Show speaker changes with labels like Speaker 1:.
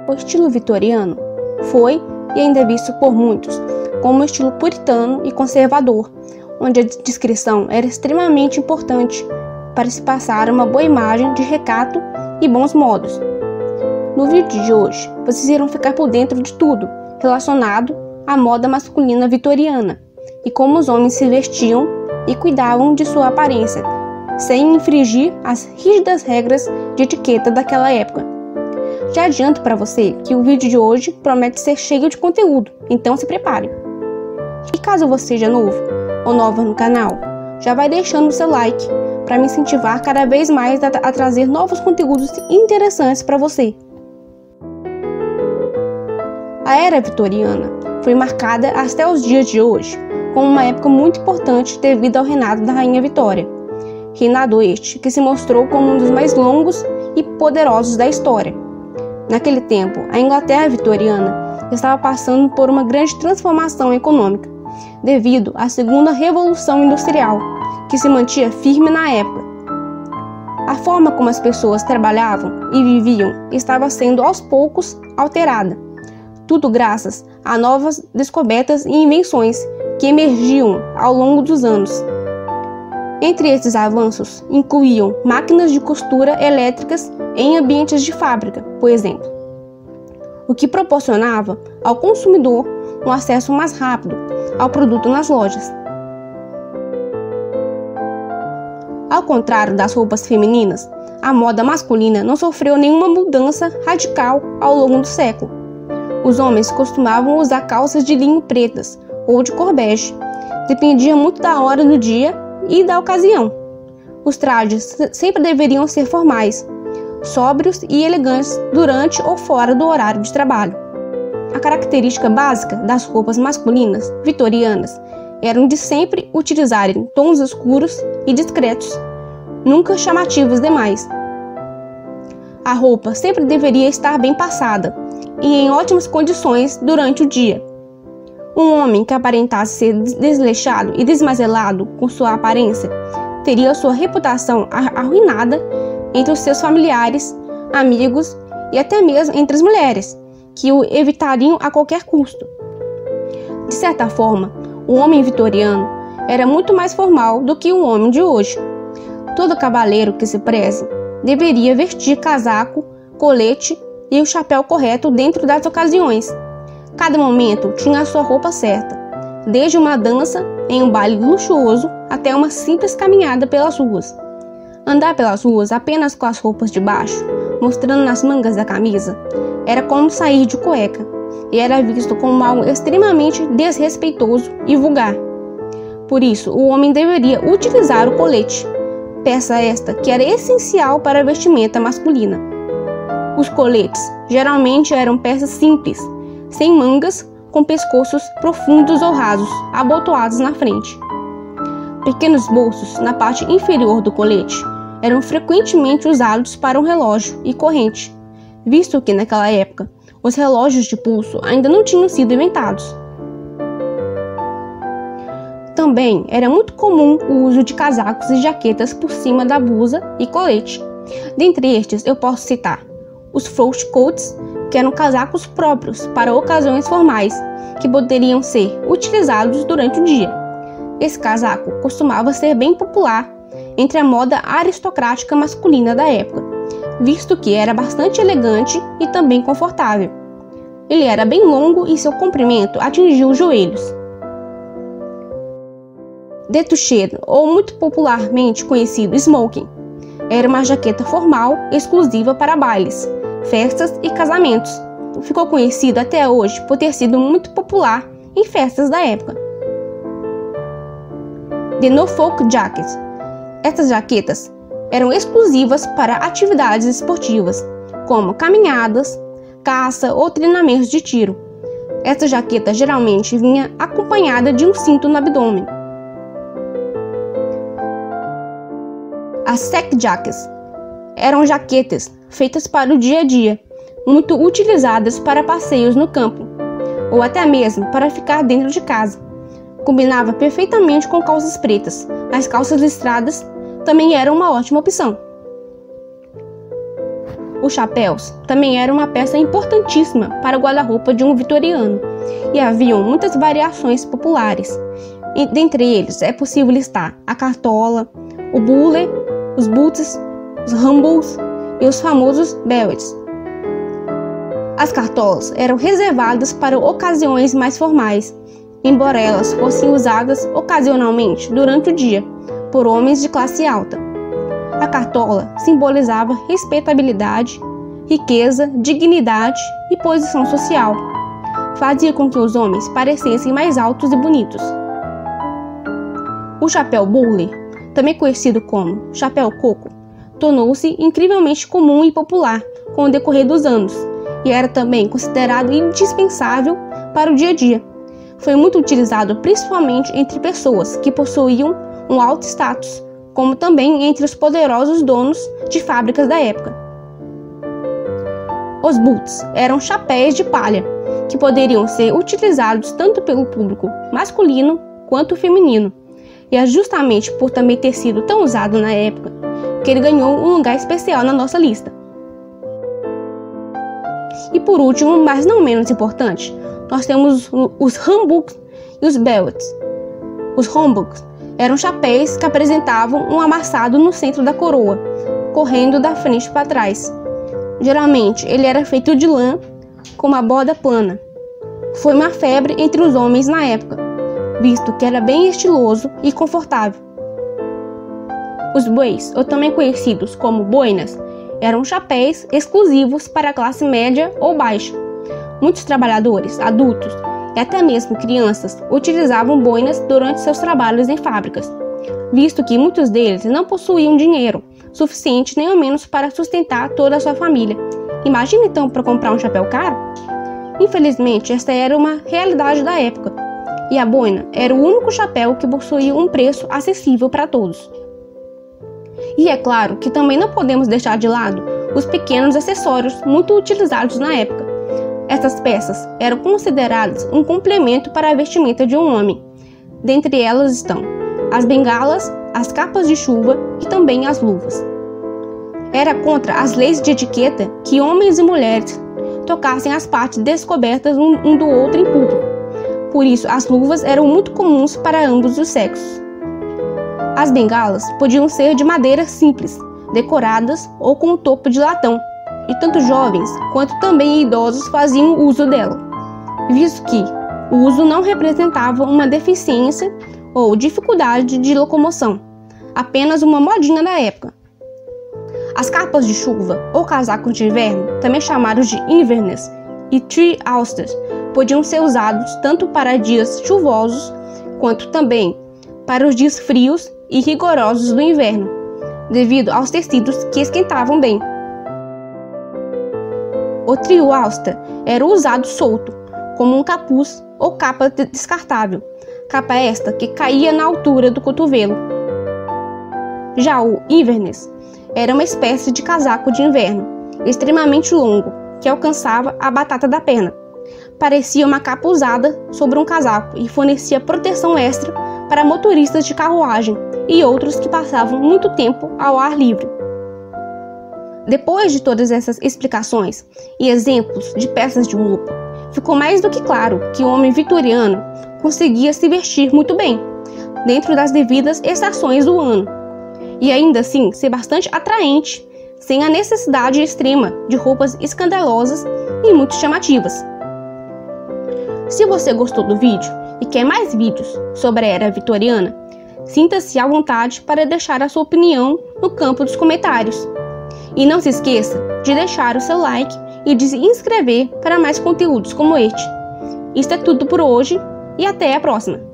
Speaker 1: O estilo vitoriano foi e ainda é visto por muitos como um estilo puritano e conservador, onde a descrição era extremamente importante para se passar uma boa imagem de recato e bons modos. No vídeo de hoje, vocês irão ficar por dentro de tudo relacionado à moda masculina vitoriana e como os homens se vestiam e cuidavam de sua aparência, sem infringir as rígidas regras de etiqueta daquela época. Já adianto para você que o vídeo de hoje promete ser cheio de conteúdo, então se prepare. E caso você seja novo ou nova no canal, já vai deixando o seu like para me incentivar cada vez mais a trazer novos conteúdos interessantes para você. A era vitoriana foi marcada até os dias de hoje como uma época muito importante devido ao reinado da Rainha Vitória. Reinado este que se mostrou como um dos mais longos e poderosos da história. Naquele tempo, a Inglaterra vitoriana estava passando por uma grande transformação econômica, devido à Segunda Revolução Industrial, que se mantinha firme na época. A forma como as pessoas trabalhavam e viviam estava sendo aos poucos alterada, tudo graças a novas descobertas e invenções que emergiam ao longo dos anos. Entre esses avanços, incluíam máquinas de costura elétricas em ambientes de fábrica, por exemplo, o que proporcionava ao consumidor um acesso mais rápido ao produto nas lojas. Ao contrário das roupas femininas, a moda masculina não sofreu nenhuma mudança radical ao longo do século. Os homens costumavam usar calças de linho pretas ou de cor bege, dependia muito da hora do dia e da ocasião. Os trajes sempre deveriam ser formais, sóbrios e elegantes durante ou fora do horário de trabalho. A característica básica das roupas masculinas vitorianas eram de sempre utilizarem tons escuros e discretos, nunca chamativos demais. A roupa sempre deveria estar bem passada e em ótimas condições durante o dia. Um homem que aparentasse ser desleixado e desmazelado com sua aparência teria sua reputação arruinada entre os seus familiares, amigos e até mesmo entre as mulheres, que o evitariam a qualquer custo. De certa forma, o homem vitoriano era muito mais formal do que o homem de hoje. Todo cavaleiro que se preze deveria vestir casaco, colete e o chapéu correto dentro das ocasiões. Cada momento tinha a sua roupa certa, desde uma dança em um baile luxuoso até uma simples caminhada pelas ruas. Andar pelas ruas apenas com as roupas de baixo, mostrando nas mangas da camisa, era como sair de cueca, e era visto como algo extremamente desrespeitoso e vulgar. Por isso, o homem deveria utilizar o colete, peça esta que era essencial para a vestimenta masculina. Os coletes geralmente eram peças simples, sem mangas, com pescoços profundos ou rasos, abotoados na frente. Pequenos bolsos na parte inferior do colete eram frequentemente usados para um relógio e corrente, visto que naquela época os relógios de pulso ainda não tinham sido inventados. Também era muito comum o uso de casacos e jaquetas por cima da blusa e colete. Dentre estes eu posso citar os frock coats, que eram casacos próprios para ocasiões formais, que poderiam ser utilizados durante o dia. Esse casaco costumava ser bem popular entre a moda aristocrática masculina da época, visto que era bastante elegante e também confortável. Ele era bem longo e seu comprimento atingia os joelhos. Détouché, ou muito popularmente conhecido smoking, era uma jaqueta formal exclusiva para bailes, festas e casamentos. Ficou conhecido até hoje por ter sido muito popular em festas da época. The Norfolk Jacket. Essas jaquetas eram exclusivas para atividades esportivas, como caminhadas, caça ou treinamentos de tiro. Essa jaqueta geralmente vinha acompanhada de um cinto no abdômen. As sack jackets eram jaquetas feitas para o dia a dia, muito utilizadas para passeios no campo, ou até mesmo para ficar dentro de casa. Combinava perfeitamente com calças pretas, mas calças listradas também eram uma ótima opção. Os chapéus também eram uma peça importantíssima para o guarda-roupa de um vitoriano, e haviam muitas variações populares. E dentre eles é possível listar a cartola, o bule, os boots, os humbles e os famosos bellets. As cartolas eram reservadas para ocasiões mais formais, embora elas fossem usadas ocasionalmente durante o dia por homens de classe alta. A cartola simbolizava respeitabilidade, riqueza, dignidade e posição social. Fazia com que os homens parecessem mais altos e bonitos. O chapéu bowler, também conhecido como chapéu coco, tornou-se incrivelmente comum e popular com o decorrer dos anos e era também considerado indispensável para o dia a dia. Foi muito utilizado principalmente entre pessoas que possuíam um alto status, como também entre os poderosos donos de fábricas da época. Os boots eram chapéus de palha, que poderiam ser utilizados tanto pelo público masculino quanto feminino, e é justamente por também ter sido tão usado na época que ele ganhou um lugar especial na nossa lista. E por último, mas não menos importante, nós temos os humbugs e os bellets. Os humbugs eram chapéus que apresentavam um amassado no centro da coroa, correndo da frente para trás. Geralmente, ele era feito de lã com uma borda plana. Foi uma febre entre os homens na época, visto que era bem estiloso e confortável. Os bueis, ou também conhecidos como boinas, eram chapéus exclusivos para a classe média ou baixa. Muitos trabalhadores, adultos e até mesmo crianças utilizavam boinas durante seus trabalhos em fábricas, visto que muitos deles não possuíam dinheiro suficiente nem ao menos para sustentar toda a sua família. Imagina então para comprar um chapéu caro? Infelizmente, esta era uma realidade da época, e a boina era o único chapéu que possuía um preço acessível para todos. E é claro que também não podemos deixar de lado os pequenos acessórios muito utilizados na época. Essas peças eram consideradas um complemento para a vestimenta de um homem. Dentre elas estão as bengalas, as capas de chuva e também as luvas. Era contra as leis de etiqueta que homens e mulheres tocassem as partes descobertas um do outro em público. Por isso, as luvas eram muito comuns para ambos os sexos. As bengalas podiam ser de madeira simples, decoradas ou com um topo de latão, e tanto jovens quanto também idosos faziam uso dela, visto que o uso não representava uma deficiência ou dificuldade de locomoção, apenas uma modinha da época. As capas de chuva ou casacos de inverno, também chamados de Inverness e Tree Ulsters, podiam ser usados tanto para dias chuvosos quanto também para os dias frios e rigorosos do inverno, devido aos tecidos que esquentavam bem. O Tree Ulster era usado solto, como um capuz ou capa descartável, capa esta que caía na altura do cotovelo. Já o Inverness era uma espécie de casaco de inverno, extremamente longo, que alcançava a batata da perna. Parecia uma capa usada sobre um casaco e fornecia proteção extra para motoristas de carruagem e outros que passavam muito tempo ao ar livre. Depois de todas essas explicações e exemplos de peças de roupa, ficou mais do que claro que o homem vitoriano conseguia se vestir muito bem, dentro das devidas estações do ano, e ainda assim ser bastante atraente, sem a necessidade extrema de roupas escandalosas e muito chamativas. Se você gostou do vídeo e quer mais vídeos sobre a era vitoriana, sinta-se à vontade para deixar a sua opinião no campo dos comentários. E não se esqueça de deixar o seu like e de se inscrever para mais conteúdos como este. Isso é tudo por hoje e até a próxima!